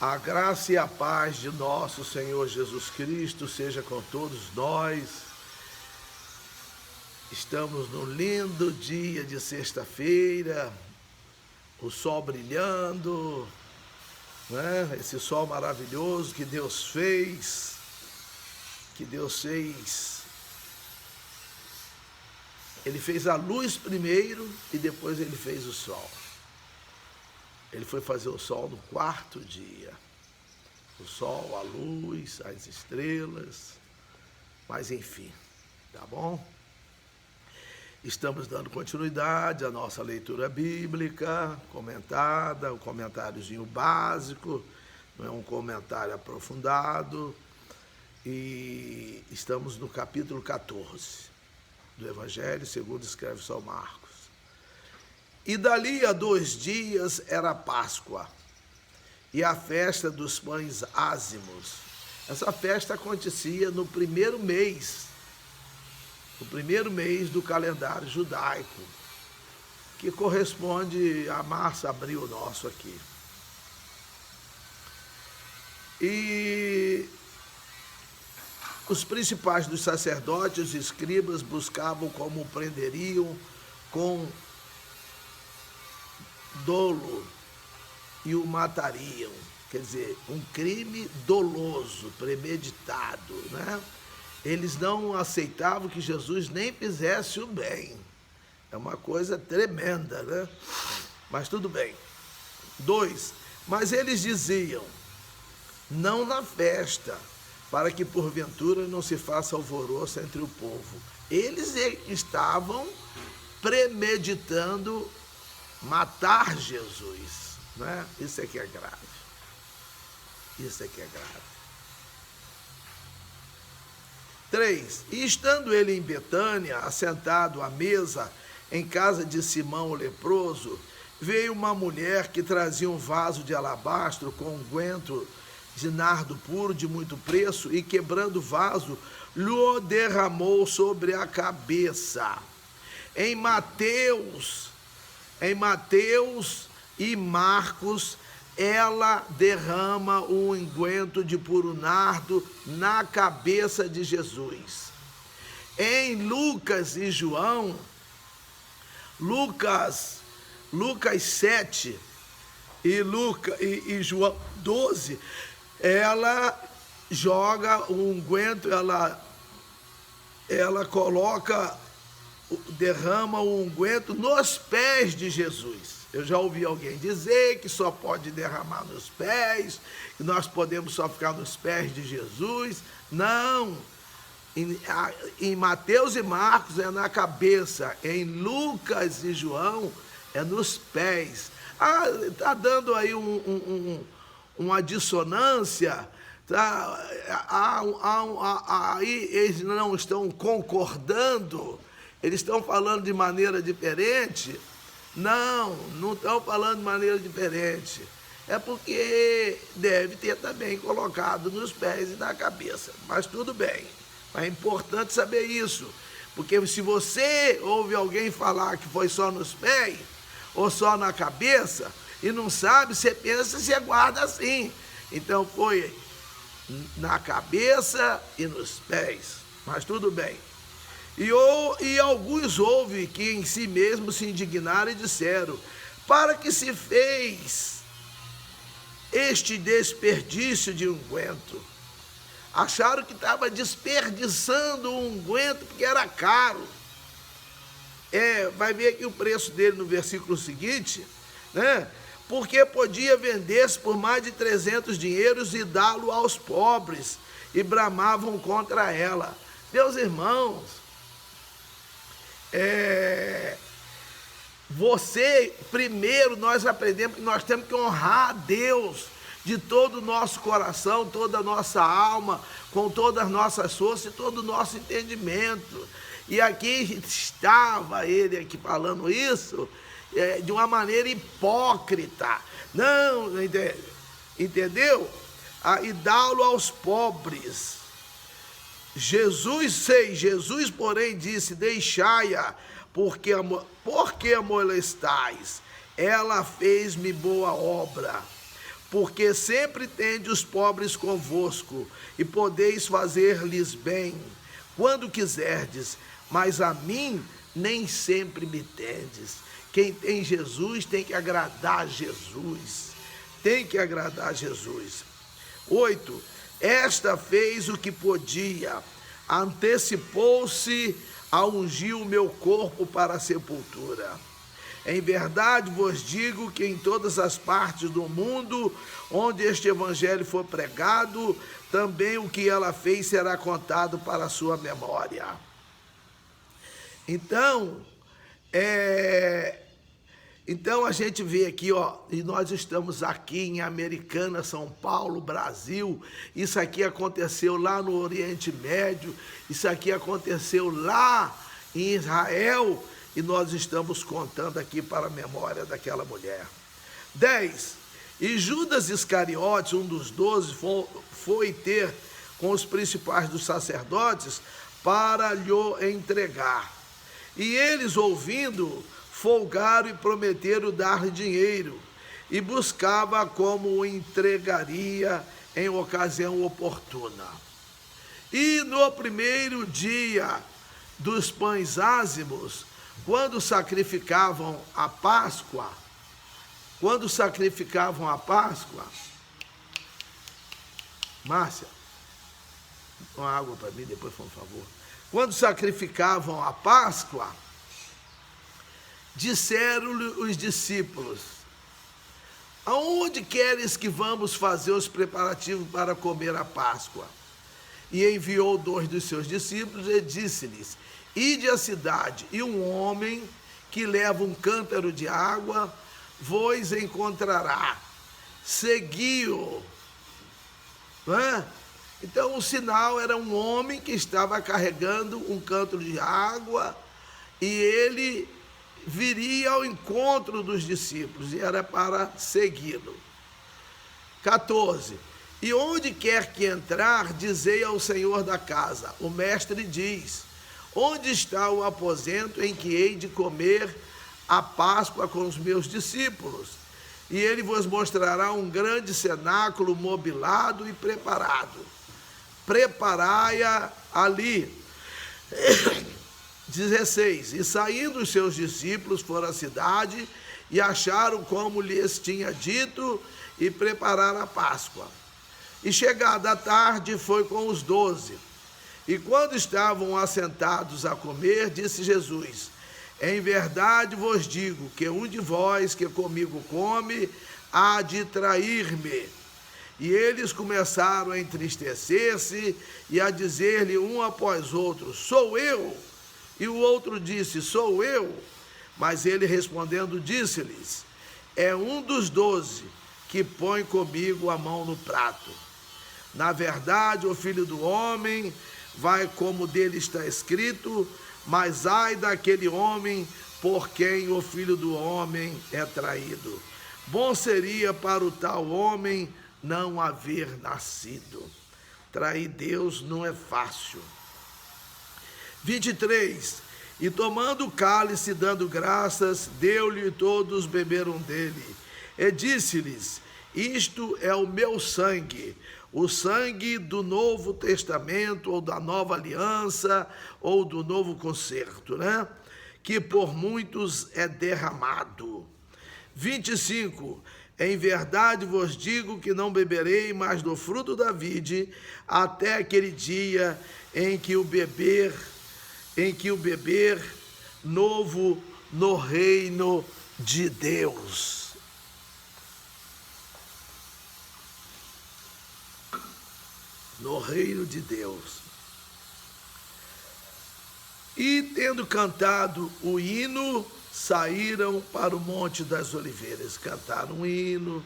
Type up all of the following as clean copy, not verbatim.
A graça e a paz de nosso Senhor Jesus Cristo seja com todos nós. Estamos num lindo dia de sexta-feira, o sol brilhando, né? Esse sol maravilhoso que Deus fez, Ele fez a luz primeiro e depois ele fez o sol. Ele foi fazer o sol no quarto dia. O sol, a luz, as estrelas, mas enfim, tá bom? Estamos dando continuidade à nossa leitura bíblica, comentada, o comentáriozinho básico, não é um comentário aprofundado, e estamos no capítulo 14 do Evangelho segundo escreve São Marcos. E dali a 2 dias era a Páscoa e a festa dos pães ázimos. Essa festa acontecia no primeiro mês do calendário judaico, que corresponde a março, abril nosso aqui. E os principais dos sacerdotes e escribas buscavam como o prenderiam com dolo e o matariam. Quer dizer, um crime doloso, premeditado, né? Eles não aceitavam que Jesus nem fizesse o bem. É uma coisa tremenda, né? Mas tudo bem. 2, mas eles diziam, não na festa, para que porventura não se faça alvoroço entre o povo. Eles estavam premeditando matar Jesus, né? Isso é que é grave. Isso é que é grave. 3, e estando ele em Betânia, assentado à mesa, em casa de Simão o leproso, veio uma mulher que trazia um vaso de alabastro com unguento de nardo puro de muito preço, e quebrando o vaso, lhe derramou sobre a cabeça. Em Mateus e Marcos, ela derrama o unguento de puro nardo na cabeça de Jesus. Em Lucas e João, Lucas 7 e João 12, ela joga o unguento, ela derrama o unguento nos pés de Jesus. Eu já ouvi alguém dizer que só pode derramar nos pés, que nós podemos só ficar nos pés de Jesus. Não, em Mateus e Marcos é na cabeça, em Lucas e João é nos pés. Está dando aí uma dissonância, aí eles não estão concordando, eles estão falando de maneira diferente. Não estão falando de maneira diferente. É porque deve ter também colocado nos pés e na cabeça. Mas tudo bem. É importante saber isso. Porque se você ouve alguém falar que foi só nos pés ou só na cabeça e não sabe, você pensa e você guarda assim. Então foi na cabeça e nos pés. Mas tudo bem. E alguns houve que em si mesmos se indignaram e disseram, para que se fez este desperdício de unguento? Acharam que estava desperdiçando o unguento porque era caro. Vai ver aqui o preço dele no versículo seguinte, né? Porque podia vender-se por mais de 300 dinheiros e dá-lo aos pobres, e bramavam contra ela. Meus irmãos, primeiro nós aprendemos que nós temos que honrar a Deus de todo o nosso coração, toda a nossa alma, com todas as nossas forças e todo o nosso entendimento. E aqui estava ele aqui falando isso de uma maneira hipócrita. Não, entendeu? E dá-lo aos pobres. Jesus, porém, disse, deixai-a, porque a molestais? Ela fez-me boa obra. porque sempre tende os pobres convosco, e podeis fazer-lhes bem, quando quiserdes, mas a mim nem sempre me tendes. Quem tem Jesus tem que agradar a Jesus. Tem que agradar a Jesus. 8. Esta fez o que podia, antecipou-se a ungir o meu corpo para a sepultura. Em verdade vos digo que em todas as partes do mundo onde este evangelho for pregado, também o que ela fez será contado para a sua memória. Então, a gente vê aqui, e nós estamos aqui em Americana, São Paulo, Brasil. Isso aqui aconteceu lá no Oriente Médio, isso aqui aconteceu lá em Israel, e nós estamos contando aqui para a memória daquela mulher. 10. E Judas Iscariotes, um dos 12, foi ter com os principais dos sacerdotes para lhe entregar. E eles, ouvindo, folgaram e prometeram dar dinheiro, e buscava como o entregaria em ocasião oportuna. E no primeiro dia dos pães ázimos, quando sacrificavam a Páscoa, Márcia, uma água para mim, depois, por favor. Quando sacrificavam a Páscoa, disseram-lhe os discípulos: aonde queres que vamos fazer os preparativos para comer a Páscoa? E enviou 2 dos seus discípulos e disse-lhes: ide à cidade, e um homem que leva um cântaro de água vos encontrará. Segui-o. Então o sinal era um homem que estava carregando um cântaro de água, e ele viria ao encontro dos discípulos, e era para segui-lo. 14. E onde quer que entrar, dizei ao Senhor da casa: o mestre diz, onde está o aposento em que hei de comer a Páscoa com os meus discípulos? E ele vos mostrará um grande cenáculo mobilado e preparado. Preparai-a ali. 16. E saindo os seus discípulos foram à cidade, e acharam como lhes tinha dito, e prepararam a Páscoa. E chegada a tarde, foi com os 12. E quando estavam assentados a comer, disse Jesus: em verdade vos digo que um de vós que comigo come, há de trair-me. E eles começaram a entristecer-se e a dizer-lhe um após outro: sou eu. E o outro disse: sou eu. Mas ele respondendo disse-lhes: é um dos 12 que põe comigo a mão no prato. Na verdade, o Filho do Homem vai como dele está escrito, mas ai daquele homem por quem o Filho do Homem é traído. Bom seria para o tal homem não haver nascido. Trair Deus não é fácil. 23. E tomando o cálice, dando graças, deu-lhe, e todos beberam dele. E disse-lhes: isto é o meu sangue, o sangue do Novo Testamento, ou da Nova Aliança, ou do Novo Concerto, que por muitos é derramado. 25. Em verdade vos digo que não beberei mais do fruto da vide, até aquele dia em que o beber novo no reino de Deus. No reino de Deus. E tendo cantado o hino, saíram para o Monte das Oliveiras. Cantaram um hino,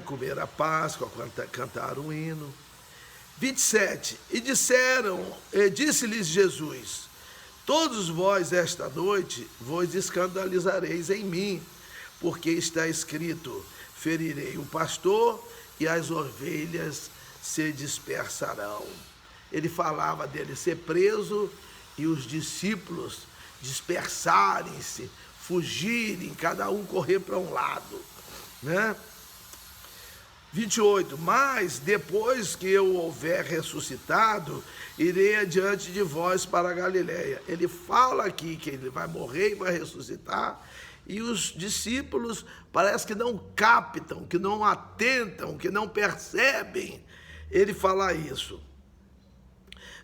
comeram a Páscoa, cantaram um hino. 27. E disse-lhes Jesus: todos vós esta noite vos escandalizareis em mim, porque está escrito: ferirei o pastor e as ovelhas se dispersarão. Ele falava dele ser preso e os discípulos dispersarem-se, fugirem, cada um correr para um lado, 28, mas depois que eu houver ressuscitado, irei adiante de vós para a Galiléia. Ele fala aqui que ele vai morrer e vai ressuscitar, e os discípulos parece que não captam, que não atentam, que não percebem ele falar isso.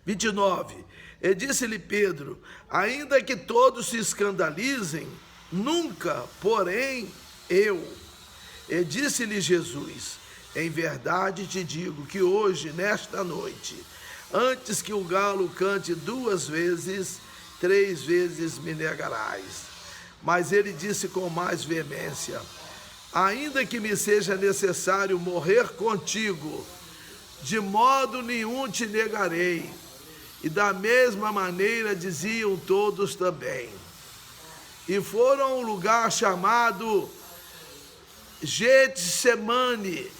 29, e disse-lhe Pedro, ainda que todos se escandalizem, nunca, porém, eu. E disse-lhe Jesus, em verdade te digo que hoje, nesta noite, antes que o galo cante 2 vezes, 3 vezes me negarás. Mas ele disse com mais veemência, ainda que me seja necessário morrer contigo, de modo nenhum te negarei. E da mesma maneira diziam todos também. E foram a um lugar chamado Getsemane,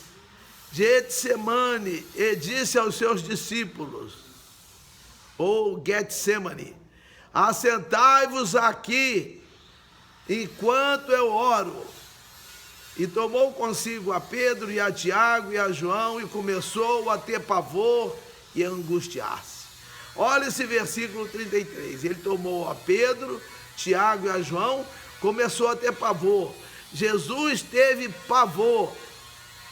e disse aos seus discípulos, ou Getsemane, assentai-vos aqui, enquanto eu oro. E tomou consigo a Pedro e a Tiago e a João, e começou a ter pavor e a angustiar-se. Olha esse versículo 33, ele tomou a Pedro, Tiago e a João, começou a ter pavor. Jesus teve pavor.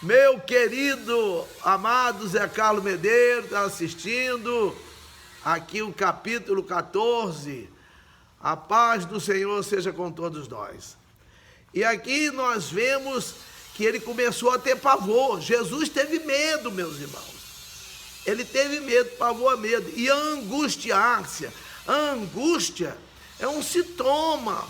Meu querido, amado Zé Carlos Medeiros, está assistindo aqui o capítulo 14. A paz do Senhor seja com todos nós. E aqui nós vemos que ele começou a ter pavor. Jesus teve medo, meus irmãos. Ele teve medo, pavor a medo. E a angustiar-se. A angústia é um sintoma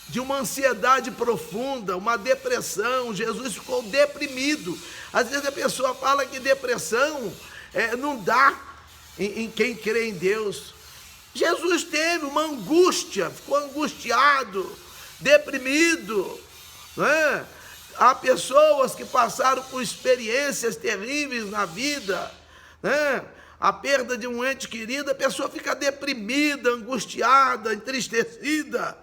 de uma ansiedade profunda, uma depressão. Jesus ficou deprimido. Às vezes a pessoa fala que depressão não dá em quem crê em Deus. Jesus teve uma angústia, ficou angustiado, deprimido, né? Há pessoas que passaram por experiências terríveis na vida, né? A perda de um ente querido, a pessoa fica deprimida, angustiada, entristecida,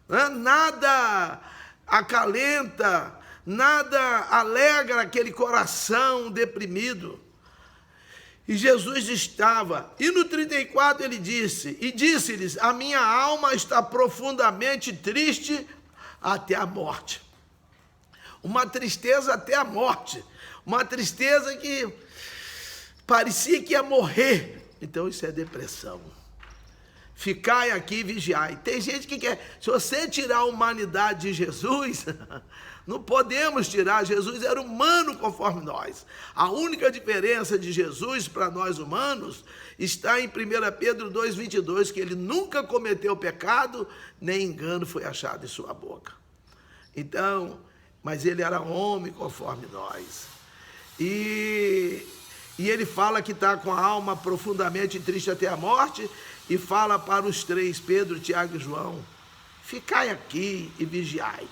né? Nada acalenta, nada alegra aquele coração deprimido. E Jesus estava, e no 34 ele disse, e disse-lhes, a minha alma está profundamente triste até a morte. Uma tristeza até a morte, uma tristeza que parecia que ia morrer. Então isso é depressão. Ficai aqui e vigiai. Tem gente que quer, se você tirar a humanidade de Jesus, não podemos tirar, Jesus era humano conforme nós. A única diferença de Jesus para nós humanos está em 1 Pedro 2,22, que ele nunca cometeu pecado, nem engano foi achado em sua boca. Então, mas ele era homem conforme nós. E ele fala que está com a alma profundamente triste até a morte, e fala para os 3, Pedro, Tiago e João, ficai aqui e vigiai.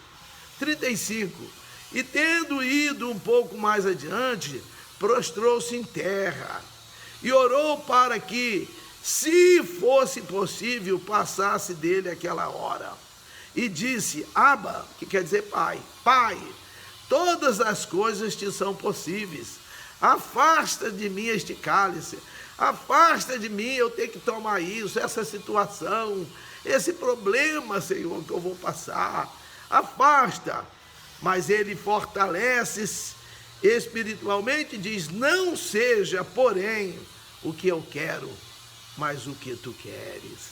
35, e tendo ido um pouco mais adiante, prostrou-se em terra, e orou para que, se fosse possível, passasse dele aquela hora. E disse, Abba, que quer dizer Pai, Pai, todas as coisas te são possíveis, afasta de mim este cálice, afasta de mim eu tenho que tomar isso, essa situação, esse problema, Senhor, que eu vou passar, afasta. Mas ele fortalece espiritualmente, diz, não seja, porém, o que eu quero, mas o que tu queres.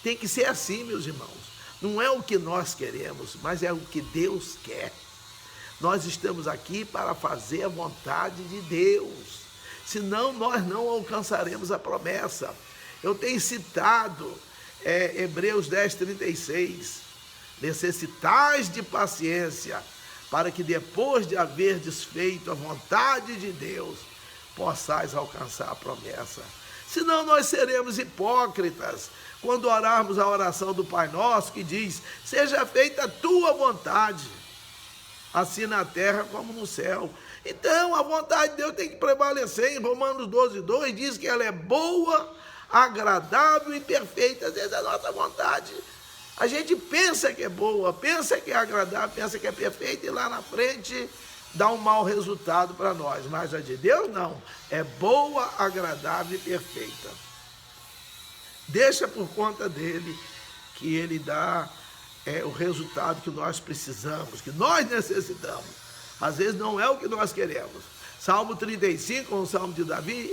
Tem que ser assim, meus irmãos, não é o que nós queremos, mas é o que Deus quer. Nós estamos aqui para fazer a vontade de Deus, senão nós não alcançaremos a promessa. Eu tenho citado Hebreus 10:36, necessitais de paciência, para que depois de haverdes feito a vontade de Deus, possais alcançar a promessa. Senão nós seremos hipócritas, quando orarmos a oração do Pai Nosso, que diz, seja feita a tua vontade, assim na terra como no céu. Então a vontade de Deus tem que prevalecer. Em Romanos 12:2 diz que ela é boa, agradável e perfeita. Às vezes a nossa vontade, a gente pensa que é boa, pensa que é agradável, pensa que é perfeita, e lá na frente dá um mau resultado para nós, mas a de Deus não, é boa, agradável e perfeita. Deixa por conta dele, que ele dá o resultado que nós precisamos, que nós necessitamos. Às vezes não é o que nós queremos. Salmo 35, um salmo de Davi,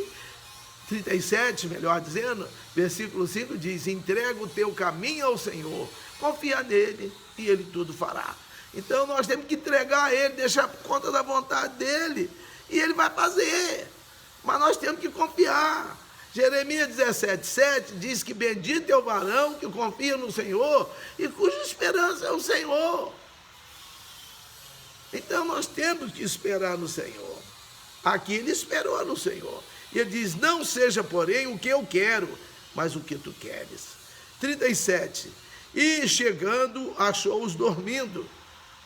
37, melhor dizendo, versículo 5 diz: entrega o teu caminho ao Senhor, confia nele e ele tudo fará. Então nós temos que entregar a ele, deixar por conta da vontade dele, e ele vai fazer. Mas nós temos que confiar. Jeremias 17:7 diz que bendito é o varão que confia no Senhor e cuja esperança é o Senhor. Então nós temos que esperar no Senhor. Aqui ele esperou no Senhor. E ele diz: não seja, porém, o que eu quero, mas o que tu queres. 37. E chegando, achou-os dormindo,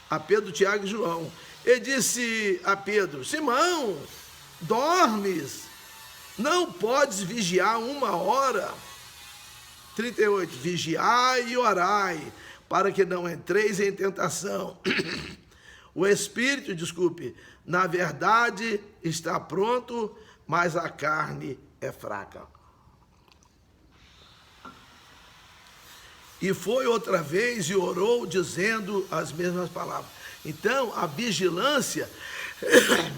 a Pedro, Tiago e João. Ele disse a Pedro: Simão, dormes? Não podes vigiar 1 hora? 38. Vigiai e orai, para que não entreis em tentação. O espírito, na verdade está pronto, mas a carne é fraca. E foi outra vez e orou, dizendo as mesmas palavras. Então, a vigilância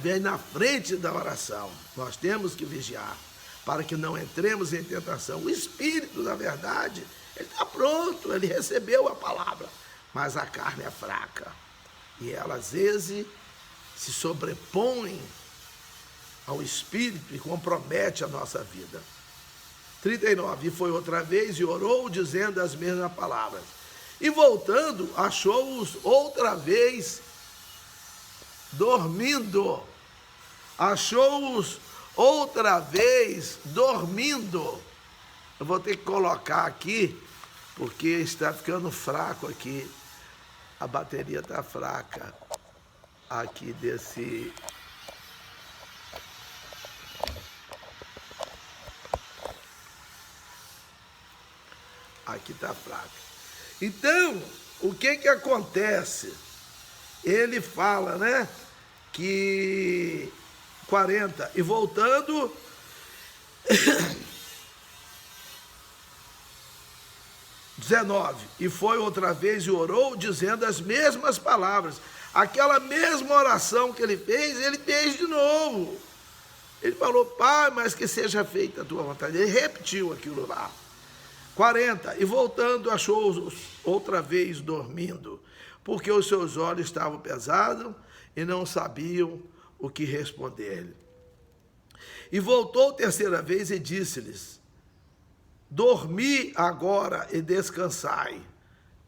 vem na frente da oração. Nós temos que vigiar, para que não entremos em tentação. O espírito, na verdade, ele está pronto, ele recebeu a palavra, mas a carne é fraca. E ela, às vezes, se sobrepõe ao espírito e compromete a nossa vida. 39. E foi outra vez e orou, dizendo as mesmas palavras. E voltando, achou-os outra vez dormindo. Achou-os outra vez dormindo. Eu vou ter que colocar aqui, porque está ficando fraco aqui. A bateria está fraca aqui desse... Aqui está fraco. Então, o que acontece? Ele fala, né, que 40, e voltando, e foi outra vez e orou, dizendo as mesmas palavras. Aquela mesma oração que ele fez de novo. Ele falou: Pai, mas que seja feita a tua vontade. Ele repetiu aquilo lá. 40, e voltando, achou-os outra vez dormindo, porque os seus olhos estavam pesados e não sabiam o que responder-lhe. E voltou terceira vez e disse-lhes: dormi agora e descansai.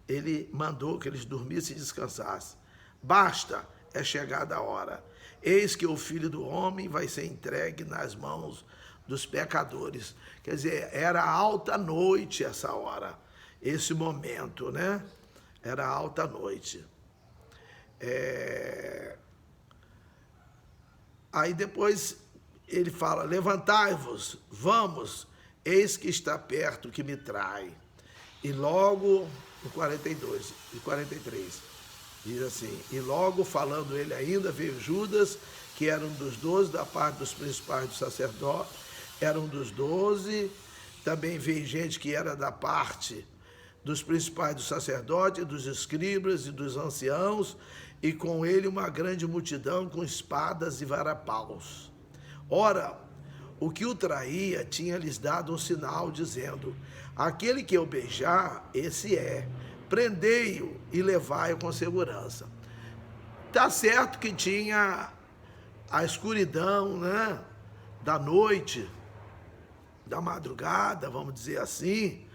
Ele mandou que eles dormissem e descansassem. Basta, é chegada a hora. Eis que o Filho do Homem vai ser entregue nas mãos dos pecadores. Quer dizer, era alta noite essa hora, esse momento, né? Era alta noite. Aí depois ele fala: levantai-vos, vamos, eis que está perto que me trai. E logo, no 42 e 43, diz assim: e logo falando ele ainda, veio Judas, que era um dos 12, da parte dos principais dos sacerdotes, era um dos 12, também veio gente que era da parte dos principais dos sacerdotes, dos escribas e dos anciãos, e com ele uma grande multidão com espadas e varapaus. Ora, o que o traía tinha-lhes dado um sinal, dizendo: aquele que eu beijar, esse é, prendei-o e levai-o com segurança. Tá certo que tinha a escuridão, né, da noite, da madrugada, vamos dizer assim,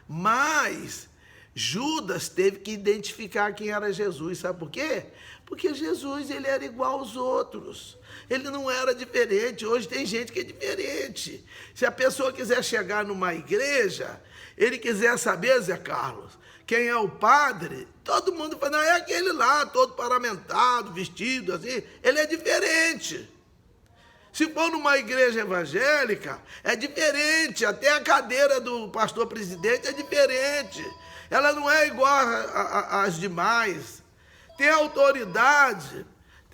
mas Judas teve que identificar quem era Jesus. Sabe por quê? Porque Jesus, ele era igual aos outros, ele não era diferente. Hoje tem gente que é diferente. Se a pessoa quiser chegar numa igreja, ele quiser saber, Zé Carlos, quem é o padre, todo mundo fala: não, é aquele lá, todo paramentado, vestido assim, ele é diferente. Se for numa igreja evangélica, é diferente, até a cadeira do pastor presidente é diferente, ela não é igual às demais, tem autoridade,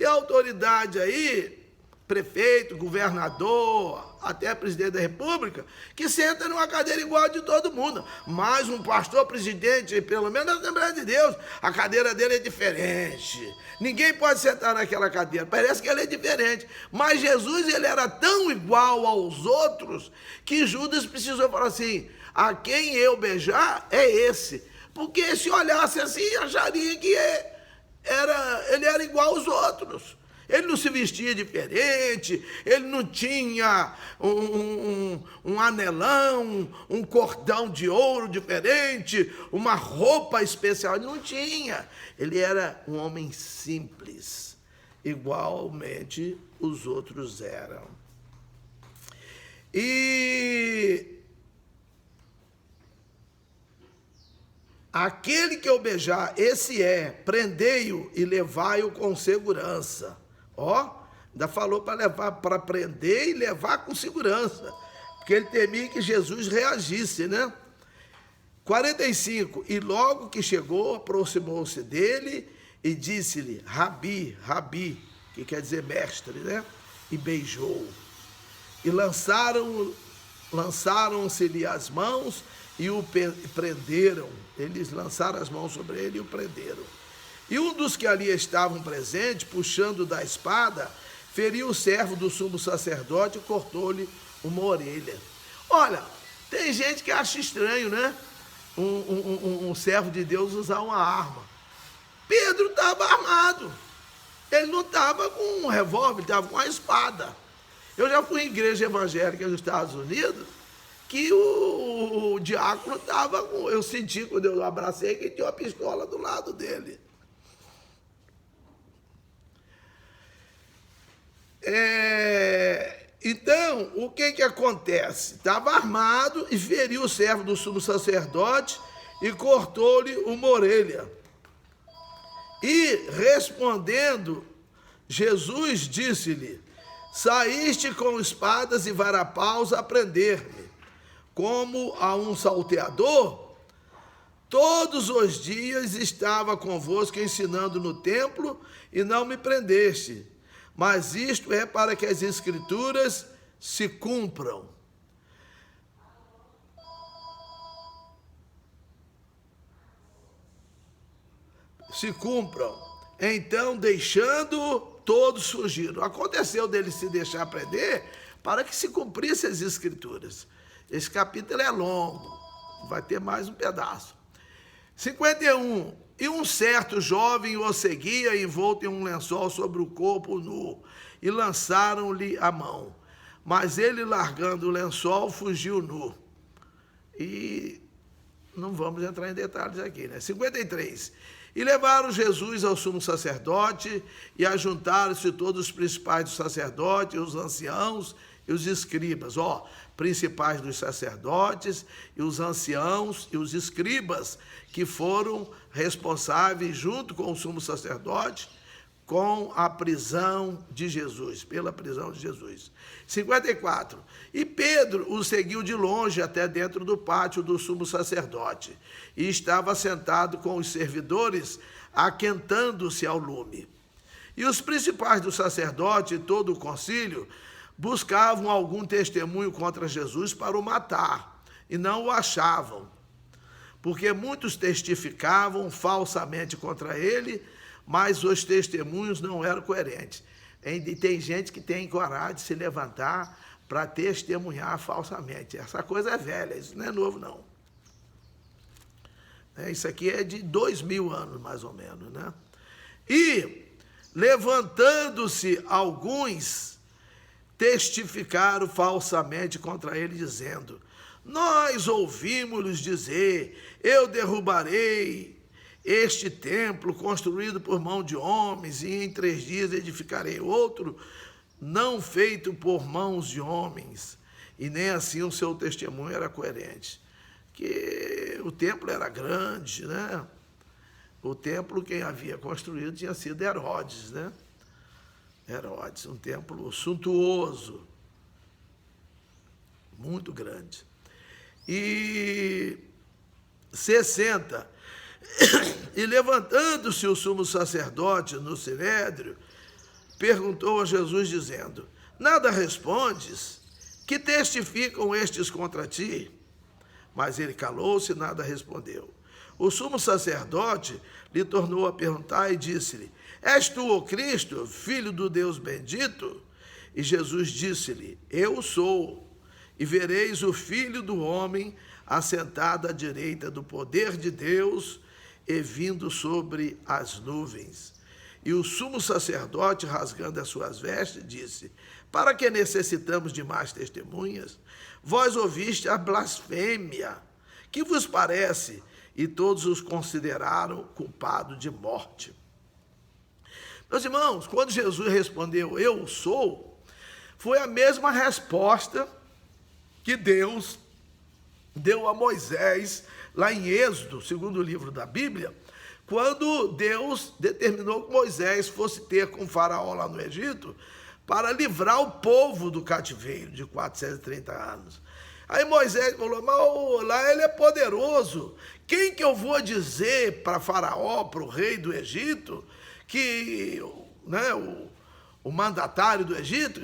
Tem autoridade aí, prefeito, governador, até presidente da República, que senta numa cadeira igual a de todo mundo. Mas um pastor presidente, pelo menos na Assembleia de Deus, a cadeira dele é diferente. Ninguém pode sentar naquela cadeira, parece que ele é diferente. Mas Jesus, ele era tão igual aos outros, que Judas precisou falar assim, a quem eu beijar é esse. Porque se olhasse assim, acharia que ele era igual aos outros. Ele não se vestia diferente, ele não tinha um anelão, um cordão de ouro diferente, uma roupa especial, ele não tinha. Ele era um homem simples, igualmente os outros eram. E aquele que eu beijar, esse prendei-o e levai-o com segurança. Ó, ainda falou para levar, para prender e levar com segurança, porque ele temia que Jesus reagisse, né? 45, e logo que chegou, aproximou-se dele e disse-lhe, Rabi, Rabi, que quer dizer mestre, né? E beijou. E lançaram-se-lhe as mãos e o prenderam. Eles lançaram as mãos sobre ele e o prenderam. E um dos que ali estavam presentes, puxando da espada, feriu o servo do sumo sacerdote e cortou-lhe uma orelha. Olha, tem gente que acha estranho, né? Um servo de Deus usar uma arma. Pedro estava armado. Ele não estava com um revólver, ele estava com uma espada. Eu já fui em igreja evangélica nos Estados Unidos, que o diácono estava com... Eu senti, quando eu abracei, que tinha uma pistola do lado dele. Então, o que acontece? Estava armado e feriu o servo do sumo sacerdote e cortou-lhe uma orelha. E, respondendo, Jesus disse-lhe, saíste com espadas e varapaus a prender-me, como a um salteador? Todos os dias estava convosco ensinando no templo e não me prendeste. Mas isto é para que as Escrituras se cumpram. Se cumpram. Então, deixando, todos fugiram. Aconteceu dele se deixar prender para que se cumprisse as Escrituras. Esse capítulo é longo, vai ter mais um pedaço. 51. E um certo jovem o seguia envolto em um lençol sobre o corpo nu, e lançaram-lhe a mão. Mas ele, largando o lençol, fugiu nu. E não vamos entrar em detalhes aqui, né? 53. E levaram Jesus ao sumo sacerdote, e ajuntaram-se todos os principais dos sacerdotes, os anciãos e os escribas. Principais dos sacerdotes, e os anciãos e os escribas, que foram responsáveis, junto com o sumo sacerdote, com a prisão de Jesus, pela prisão de Jesus. 54. E Pedro o seguiu de longe até dentro do pátio do sumo sacerdote, e estava sentado com os servidores, aquentando-se ao lume. E os principais do sacerdote e todo o concílio buscavam algum testemunho contra Jesus para o matar, e não o achavam, porque muitos testificavam falsamente contra ele, mas os testemunhos não eram coerentes. E tem gente que tem coragem de se levantar para testemunhar falsamente. Essa coisa é velha, isso não é novo, não. Isso aqui é de 2000 anos, mais ou menos, né? E, levantando-se alguns, testificaram falsamente contra ele, dizendo, nós ouvimos-lhes dizer, eu derrubarei este templo construído por mão de homens, e em 3 dias edificarei outro, não feito por mãos de homens. E nem assim o seu testemunho era coerente. Que o templo era grande, né? O templo, quem havia construído tinha sido Herodes, né? Herodes, um templo suntuoso, muito grande. E 60. E levantando-se o sumo sacerdote no sinédrio, perguntou a Jesus, dizendo: nada respondes? Que testificam estes contra ti? Mas ele calou-se e nada respondeu. O sumo sacerdote lhe tornou a perguntar e disse-lhe: és tu o Cristo, filho do Deus bendito? E Jesus disse-lhe: eu sou. E vereis o Filho do Homem assentado à direita do poder de Deus e vindo sobre as nuvens. E o sumo sacerdote, rasgando as suas vestes, disse: para que necessitamos de mais testemunhas? Vós ouviste a blasfêmia. Que vos parece? E todos os consideraram culpado de morte. Meus irmãos, quando Jesus respondeu: eu sou, foi a mesma resposta que Deus deu a Moisés, lá em Êxodo, segundo livro da Bíblia, quando Deus determinou que Moisés fosse ter com Faraó lá no Egito, para livrar o povo do cativeiro de 430 anos. Aí Moisés falou: mas lá ele é poderoso, quem que eu vou dizer para Faraó, para o rei do Egito, que, né, o mandatário do Egito,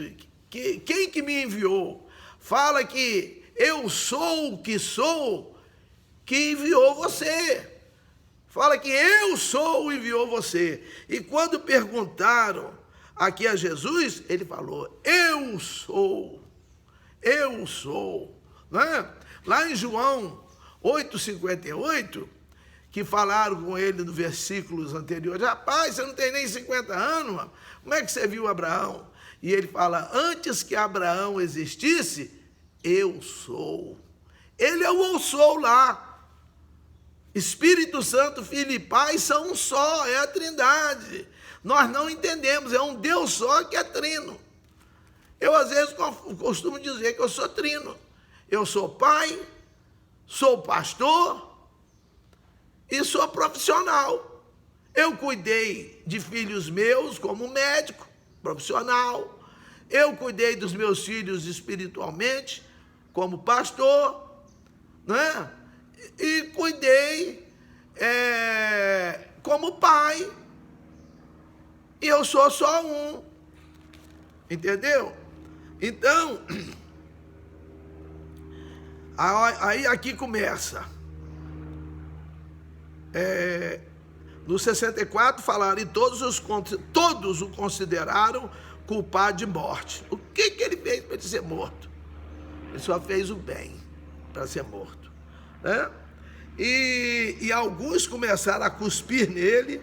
quem que me enviou? Fala que eu sou o que sou, que enviou você. Fala que eu sou o enviou você. E quando perguntaram aqui a Jesus, ele falou: eu sou. Né? Lá em João 8,58, que falaram com ele no versículos anteriores: rapaz, você não tem nem 50 anos, mano. Como é que você viu Abraão? E ele fala: antes que Abraão existisse, eu sou. Ele é o eu sou lá. Espírito Santo, Filho e Pai são um só, é a Trindade. Nós não entendemos, é um Deus só que é trino. Eu às vezes costumo dizer que eu sou trino. Eu sou pai, sou pastor e sou profissional. Eu cuidei de filhos meus como médico, profissional. Eu cuidei dos meus filhos espiritualmente, como pastor, né? E cuidei como pai. E eu sou só um. Entendeu? Então, aí aqui começa. No 64 falaram: e todos o consideraram culpado de morte. O que ele fez para ele ser morto? Ele só fez o bem para ser morto, né? E alguns começaram a cuspir nele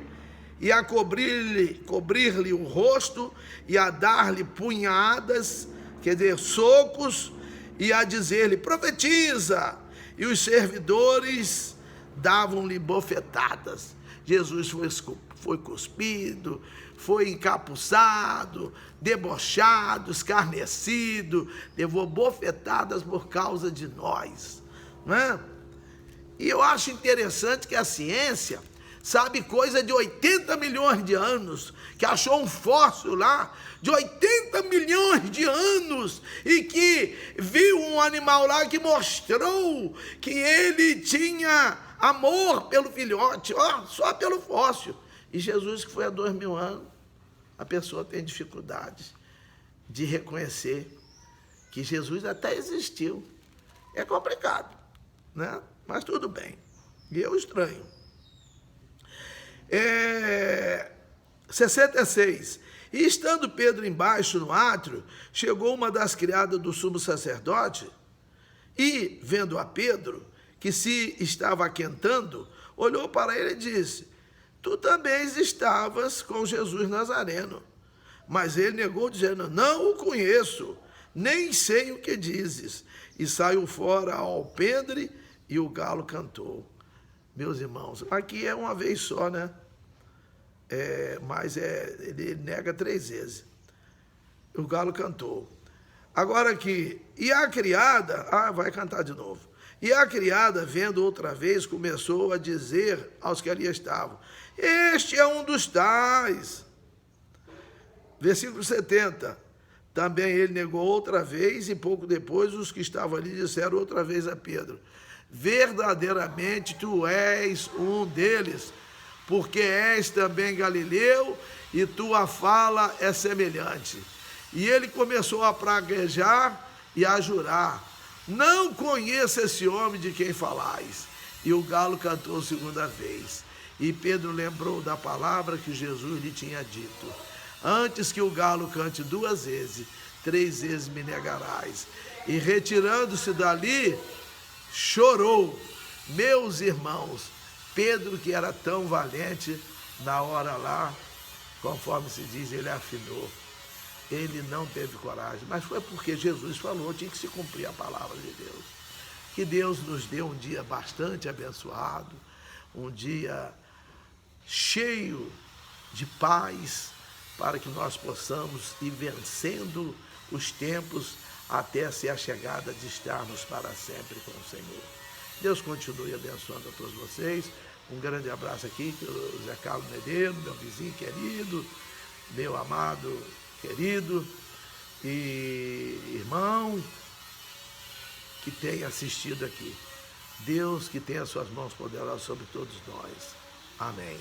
e a cobrir-lhe o rosto e a dar-lhe punhadas, quer dizer, socos, e a dizer-lhe: profetiza. E os servidores davam-lhe bofetadas. Jesus foi cuspido, foi encapuçado, debochado, escarnecido, levou bofetadas por causa de nós, né? E eu acho interessante que a ciência sabe coisa de 80 milhões de anos, que achou um fóssil lá de 80 milhões de anos e que viu um animal lá que mostrou que ele tinha amor pelo filhote, só pelo fóssil. E Jesus, que foi há 2000 anos, a pessoa tem dificuldade de reconhecer que Jesus até existiu. É complicado, né? Mas tudo bem. E eu estranho. 66. E estando Pedro embaixo no átrio, chegou uma das criadas do sumo sacerdote e, vendo a Pedro, que se estava aquentando, olhou para ele e disse: tu também estavas com Jesus Nazareno. Mas ele negou, dizendo: não o conheço, nem sei o que dizes. E saiu fora ao alpendre e o galo cantou. Meus irmãos, aqui é uma vez só, né? Mas ele nega 3 vezes. O galo cantou. Agora aqui, e a criada, vai cantar de novo. E a criada, vendo outra vez, começou a dizer aos que ali estavam: este é um dos tais. Versículo 70. Também ele negou outra vez, e pouco depois os que estavam ali disseram outra vez a Pedro: verdadeiramente tu és um deles, porque és também galileu, e tua fala é semelhante. E ele começou a praguejar e a jurar: não conheço esse homem de quem falais. E o galo cantou segunda vez. E Pedro lembrou da palavra que Jesus lhe tinha dito: antes que o galo cante 2 vezes, 3 vezes me negarás. E retirando-se dali, chorou. Meus irmãos, Pedro, que era tão valente, na hora lá, conforme se diz, ele afinou. Ele não teve coragem, mas foi porque Jesus falou, tinha que se cumprir a palavra de Deus. Que Deus nos dê um dia bastante abençoado, um dia cheio de paz, para que nós possamos ir vencendo os tempos até ser a chegada de estarmos para sempre com o Senhor. Deus continue abençoando a todos vocês. Um grande abraço aqui, que o Zé Carlos Medeiros, meu vizinho querido, meu amado querido e irmão que tem assistido aqui. Deus que tem as suas mãos poderosas sobre todos nós. Amém.